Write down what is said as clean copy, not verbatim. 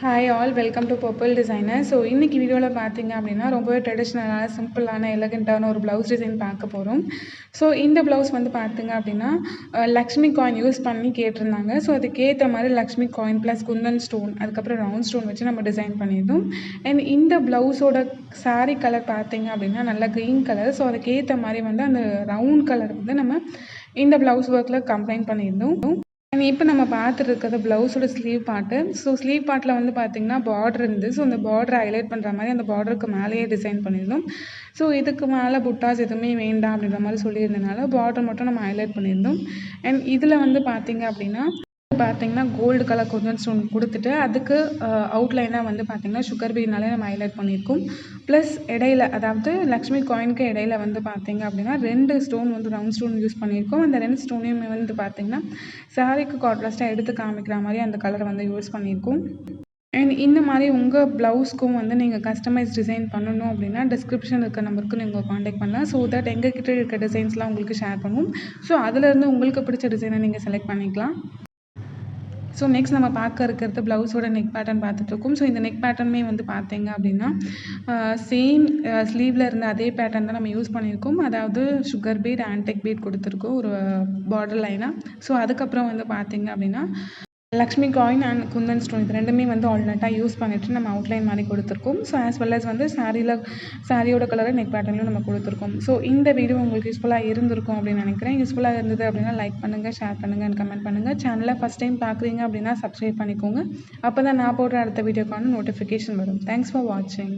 Hi all welcome to purple designer. So இன்றைக்கி வீடியோவில் பார்த்தீங்க அப்படின்னா ரொம்பவே ட்ரெடிஷ்னலான சிம்பிளான எலகண்ட்டான ஒரு ப்ளவுஸ் டிசைன் பார்க்க போகிறோம். ஸோ இந்த ப்ளவுஸ் வந்து பார்த்தீங்க அப்படின்னா லக்ஷ்மி காயின் யூஸ் பண்ணி கேட்டிருந்தாங்க. ஸோ அதுக்கேற்ற மாதிரி Lakshmi coin plus Kundan stone அதுக்கப்புறம் ரவுண்ட் ஸ்டோன் வச்சு நம்ம டிசைன் பண்ணியிருந்தோம். அண்ட் இந்த ப்ளவுஸோட சாரீ கலர் பார்த்தீங்க அப்படின்னா நல்லா க்ரீன் கலர். ஸோ அதுக்கேற்ற மாதிரி வந்து அந்த ரவுண்ட் கலர் வந்து நம்ம இந்த ப்ளவுஸ் ஒர்க்கில் கம்பைன் பண்ணியிருந்தோம். அண்ட் இப்போ நம்ம பார்த்துட்டு இருக்கிறது ப்ளவுஸோட ஸ்லீவ் பார்ட்டு. ஸோ ஸ்லீவ் பார்ட்டில் வந்து பார்த்திங்கன்னா பார்டர் இருந்து ஸோ அந்த பார்டரை ஹைலைட் பண்ணுற மாதிரி அந்த பார்டருக்கு மேலேயே டிசைன் பண்ணியிருந்தோம். ஸோ இதுக்கு மேலே புட்டாஸ் எதுவுமே வேண்டாம் அப்படின்ற மாதிரி சொல்லியிருந்தனால பார்டர் மட்டும் நம்ம ஹைலைட் பண்ணியிருந்தோம். அண்ட் இதில் வந்து பார்த்திங்க அப்படின்னா கோல்டு கலர் குந்தன் ஸ்டோன் கொடுத்துட்டு அதுக்கு அவுட்லைனாக வந்து பார்த்திங்கன்னா சுகர் பீட்னாலே நம்ம ஹைலைட் பண்ணியிருக்கோம். ப்ளஸ் இடையில அதாவது லக்ஷ்மி காயினுக்கு இடையில வந்து பார்த்திங்க அப்படின்னா 2 ஸ்டோன் வந்து ரவுண்ட் ஸ்டோன் யூஸ் பண்ணியிருக்கோம். அந்த 2 ஸ்டோனையுமே வந்து பார்த்திங்கன்னா சாரீக்கு கான்ட்ராஸ்ட்டாக எடுத்து காமிக்கிற மாதிரி அந்த கலரை வந்து யூஸ் பண்ணியிருக்கோம். அண்ட் இந்த மாதிரி உங்கள் ப்ளவுஸ்க்கும் வந்து நீங்கள் கஸ்டமைஸ் டிசைன் பண்ணணும் அப்படின்னா டிஸ்கிரிப்ஷன் இருக்க நம்பருக்கு நீங்கள் காண்டாக்ட் பண்ணலாம். ஸோ தட் எங்ககிட்ட இருக்க டிசைன்ஸ்லாம் உங்களுக்கு ஷேர் பண்ணுவோம். ஸோ அதிலேருந்து உங்களுக்கு பிடிச்ச டிசைனை நீங்கள் செலக்ட் பண்ணிக்கலாம். ஸோ நெக்ஸ்ட் நம்ம பார்க்க இருக்கிறது ப்ளவுஸோட நெக் பேட்டர்ன் பார்த்துட்ருக்கோம். ஸோ இந்த நெக் பேட்டர்னுமே வந்து பார்த்தீங்க அப்படின்னா சேம் ஸ்லீவில் இருந்த அதே பேட்டர்ன் தான் நம்ம யூஸ் பண்ணியிருக்கோம். அதாவது சுகர் பீட் ஆன்டிக் பீட் கொடுத்துருக்கோம் ஒரு பார்டர் லைனாக. ஸோ அதுக்கப்புறம் வந்து பார்த்தீங்க அப்படின்னா Lakshmi coin and Kundan stone இது ரெண்டுமே வந்து ஆல்ரெட்டாக யூஸ் பண்ணிவிட்டு நம்ம அவுட்லைன் மாதிரி கொடுத்துருக்கோம். ஸோ ஆஸ் வெல் அஸ் வந்து சாரியோட கலரை நெக் பேட்டர்லையும் நம்ம கொடுத்துருக்கோம். ஸோ இந்த வீடியோ உங்களுக்கு யூஸ்ஃபுல்லாக இருந்திருக்கும் அப்படின்னு நினைக்கிறேன். யூஸ்ஃபுல்லாக இருந்தது அப்படின்னா லைக் பண்ணுங்கள், ஷேர் பண்ணுங்கள் அண்ட் கமெண்ட் பண்ணுங்கள். சேனலை ஃபஸ்ட் டைம் பார்க்குறீங்க அப்படின்னா சப்ஸ்கிரைப் பண்ணிக்கோங்க. அப்போ தான் நான் போடுற அடுத்த வீடியோக்கான நோட்டிஃபிகேஷன் வரும். தேங்க்ஸ் ஃபார் வாட்சிங்.